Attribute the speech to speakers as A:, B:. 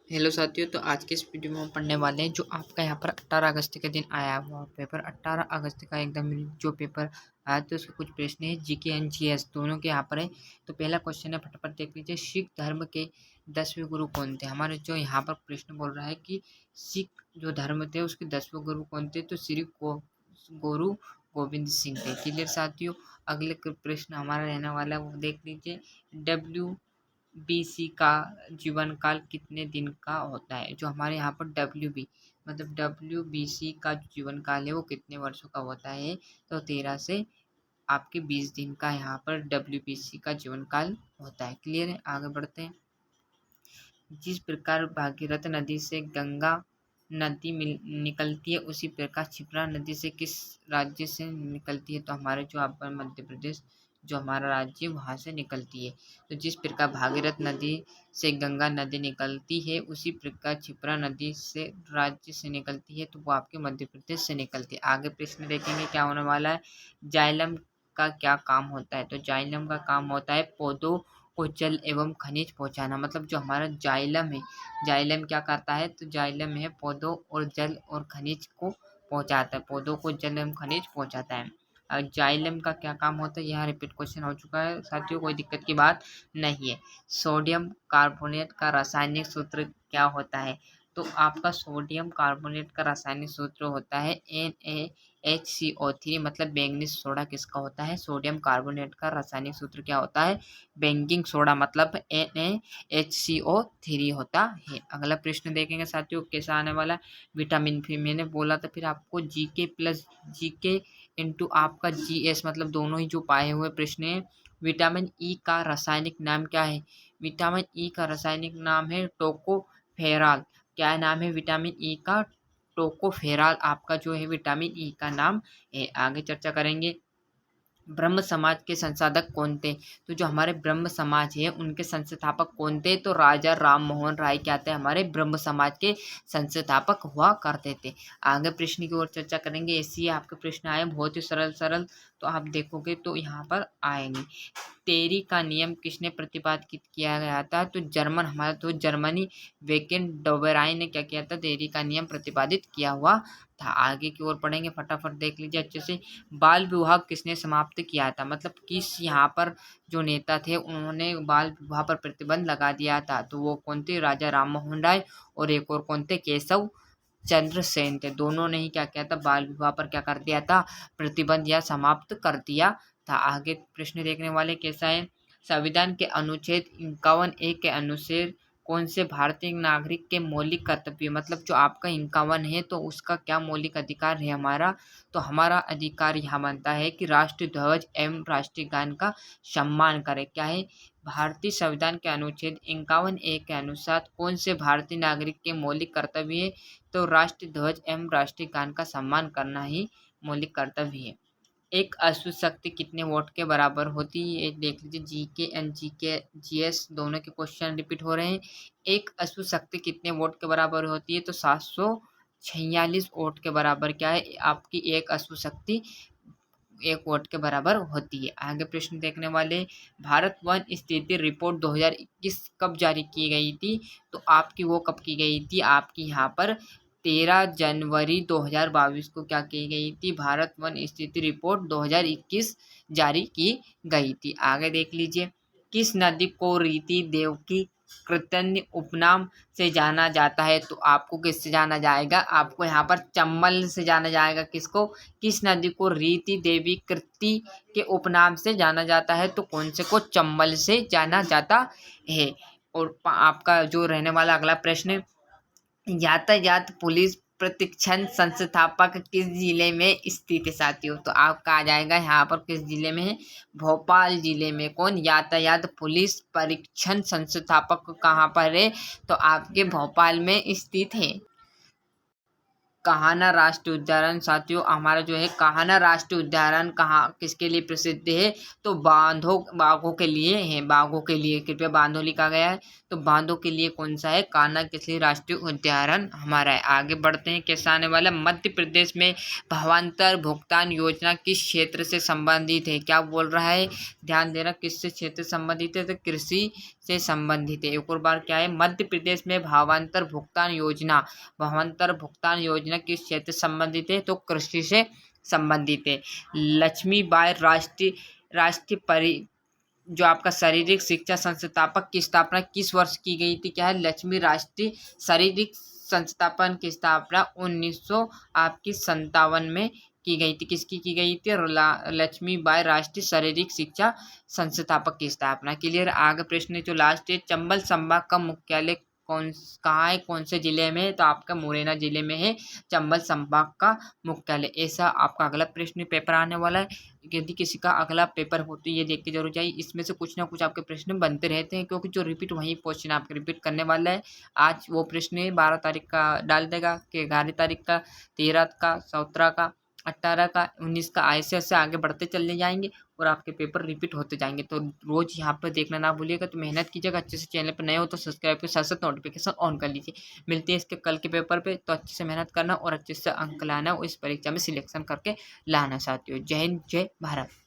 A: Hello साथियों, तो आज के इस वीडियो में हम पढ़ने वाले हैं जो आपका यहाँ पर 18 अगस्त के दिन आया हुआ पेपर। 18 अगस्त का एकदम जो पेपर आया तो उसके कुछ प्रश्न है जीके एंड जीएस दोनों के यहाँ पर है। तो पहला क्वेश्चन है, फटाफट देख लीजिए। सिख धर्म के 10वें गुरु कौन थे? हमारे जो यहाँ पर प्रश्न बोल रहा है कि सिख जो धर्म थे उसके 10वें गुरु कौन थे? तो श्री गुरु गोविंद सिंह थे। क्लियर साथियों। अगले प्रश्न हमारा रहने वाला है वो देख लीजिए। WBC का जीवन काल कितने दिन का होता है? जो हमारे यहाँ पर WB मतलब WBC का जो जीवन काल है वो कितने वर्षों का होता है? तो 13 से आपके 20 दिन का यहाँ पर WBC का जीवन काल होता है। क्लियर है। आगे बढ़ते हैं। जिस प्रकार भागीरथ नदी से गंगा नदी निकलती है उसी प्रकार क्षिप्रा नदी से किस राज्य से निकलती है? तो हमारे जो आपका मध्य प्रदेश जो हमारा राज्य वहाँ से निकलती है। तो जिस प्रकार भागीरथ नदी से गंगा नदी निकलती है उसी प्रकार क्षिप्रा नदी से राज्य से निकलती है, तो वो आपके मध्य प्रदेश से निकलती है। आगे प्रश्न देखेंगे क्या होने वाला है। जाइलम का क्या काम होता है? तो जाइलम का काम होता है पौधों को जल एवं खनिज पहुंचाना। मतलब जो हमारा जाइलम है, जाइलम क्या करता है? तो जाइलम है पौधों और जल और खनिज को पहुंचाता है, पौधों को जल एवं खनिज पहुंचाता है। जाइलम का क्या काम होता है? यहाँ रिपीट क्वेश्चन हो चुका है साथियों, कोई दिक्कत की बात नहीं है। सोडियम कार्बोनेट का रासायनिक सूत्र क्या होता है? तो आपका सोडियम कार्बोनेट का रासायनिक सूत्र होता है NaHCO3। मतलब बैंगनी सोडा किसका होता है? सोडियम कार्बोनेट का रासायनिक सूत्र क्या होता है? बैंकिंग सोडा मतलब NaHCO3 होता है। अगला प्रश्न देखेंगे साथियों कैसा आने वाला। विटामिन फिर मैंने बोला था, फिर आपको जीके प्लस जीके इंटू आपका जीएस मतलब दोनों ही जो पाए हुए प्रश्न है। विटामिन ई का रासायनिक नाम क्या है? विटामिन ई का रासायनिक नाम है टोकोफेरॉल। क्या नाम है विटामिन ई का? टोकोफेरॉल आपका जो है विटामिन ई का नाम है। आगे चर्चा करेंगे। ब्रह्म समाज के संसाधक कौन थे? तो जो हमारे ब्रह्म समाज है उनके संस्थापक कौन थे? तो राजा राम मोहन राय क्या थे? हमारे ब्रह्म समाज के संस्थापक हुआ करते थे। आगे प्रश्न की ओर चर्चा करेंगे। ऐसी आपके प्रश्न आए बहुत ही सरल सरल, तो आप देखोगे तो यहाँ पर आएंगे। टेरी का नियम किसने प्रतिपादित किया गया था? तो जर्मन हमारा तो जर्मनी वेकेन डोबेराय ने क्या किया था? टेरी का नियम प्रतिपादित किया हुआ था। आगे की ओर पढ़ेंगे, फटाफट देख लीजिए अच्छे से। बाल विवाह किसने समाप्त किया था? मतलब किस यहाँ पर जो नेता थे उन्होंने बाल विवाह पर प्रतिबंध लगा दिया था? तो वो कौन थे? राजा राम मोहन राय और एक और कौन थे? केशव चंद्र सेन थे। दोनों ने ही क्या किया था? बाल विवाह पर क्या कर दिया था? प्रतिबंध या समाप्त कर दिया था। आगे प्रश्न देखने वाले कैसा है। संविधान के अनुच्छेद 51A के अनुसार कौन से भारतीय नागरिक के मौलिक कर्तव्य मतलब जो आपका 51 है तो उसका क्या मौलिक अधिकार है हमारा? तो हमारा अधिकार यह मानता है कि राष्ट्रीय ध्वज एवं राष्ट्रीय गान का सम्मान करें। क्या है? भारतीय संविधान के अनुच्छेद 51A के अनुसार कौन से भारतीय नागरिक के मौलिक कर्तव्य है? तो राष्ट्रीय ध्वज एवं राष्ट्रीय गान का सम्मान करना ही मौलिक कर्तव्य है। एक अश्व शक्ति कितने वोट के बराबर होती है? देख लीजिए, जीके एंड जीके जीएस दोनों के क्वेश्चन रिपीट हो रहे हैं। एक अश्व शक्ति कितने वोट के बराबर होती है? तो 746 वोट के बराबर क्या है आपकी एक अश्व शक्ति? 1 वोट के बराबर होती है। आगे प्रश्न देखने वाले। भारत वन स्थिति रिपोर्ट 2021 कब जारी की गई थी? तो आपकी वो कब की गई थी? आपकी यहाँ पर 13 जनवरी 2022 को क्या की गई थी? भारत वन स्थिति रिपोर्ट 2021 जारी की गई थी। आगे देख लीजिए। किस नदी को रीति देवकी कृतन्य उपनाम से जाना जाता है? तो आपको किससे जाना जाएगा? आपको यहाँ पर चंबल से जाना जाएगा। किसको? किस नदी को रीति देवी कृति के उपनाम से जाना जाता है? तो कौन से को? चंबल से जाना जाता है। और आपका जो रहने वाला अगला प्रश्न, यातायात पुलिस प्रतिक्षण संस्थापक किस जिले में स्थित है साथियों? तो आपका आ जाएगा यहाँ पर किस जिले में है? भोपाल जिले में। कौन? यातायात पुलिस परीक्षण संस्थापक कहाँ पर है? तो आपके भोपाल में स्थित है। कान्हा राष्ट्रीय उद्यान साथियों हमारा जो है कान्हा राष्ट्रीय उद्यान कहाँ किसके लिए प्रसिद्ध है? तो बाघों के लिए है। बाघों के लिए, कृपया बांधो लिखा गया है। तो बांधों के लिए कौन सा है? कान्हा किस लिए राष्ट्रीय उद्यान हमारा है। आगे बढ़ते हैं कैसा आने वाला। मध्य प्रदेश में भावांतर भुगतान योजना किस क्षेत्र से संबंधित है? क्या बोल रहा है? ध्यान देना, किससे क्षेत्र से संबंधित है? तो कृषि से संबंधित है। एक और बार क्या है, मध्य प्रदेश में भावांतर भुगतान योजना, भावांतर भुगतान योजना किस क्षेत्र से संबंधित है, तो कृषि से संबंधित है। लक्ष्मीबाई राष्ट्रीय जो आपका शारीरिक शिक्षा संस्थापक की स्थापना किस वर्ष की गई थी, क्या है, लक्ष्मी राष्ट्रीय शारीरिक संस्थापन की स्थापना 1957 में की गई थी। किसकी की गई थी, लक्ष्मीबाई राष्ट्रीय शारीरिक शिक्षा संस्थापक की स्थापना। क्लियर। आगे प्रश्न जो लास्ट है, चंबल संभाग का मुख्यालय कहाँ है, कौन से जिले में है, तो आपका मुरैना जिले में है चंबल संभाग का मुख्यालय। ऐसा आपका अगला प्रश्न पेपर आने वाला है। यदि किसी का अगला पेपर हो तो ये देख के जरूर जाइए, इसमें से कुछ ना कुछ आपके प्रश्न बनते रहते हैं, क्योंकि जो रिपीट वही क्वेश्चन आपके रिपीट करने वाला है। आज वो प्रश्न 12 तारीख का डाल देगा कि 11 तारीख का, 13 का, 17 का, 18 का, 19 का, ऐसे ऐसे आगे बढ़ते चलने जाएंगे और आपके पेपर रिपीट होते जाएंगे। तो रोज यहाँ पर देखना ना भूलिएगा। तो मेहनत कीजिएगा अच्छे से, चैनल पर नए हो तो सब्सक्राइब के साथ साथ नोटिफिकेशन ऑन कर लीजिए। मिलते हैं इसके कल के पेपर पे, तो अच्छे से मेहनत करना और अच्छे से अंक लाना और इस परीक्षा में सिलेक्शन करके लाना साथियों। जय हिंद, जय भारत।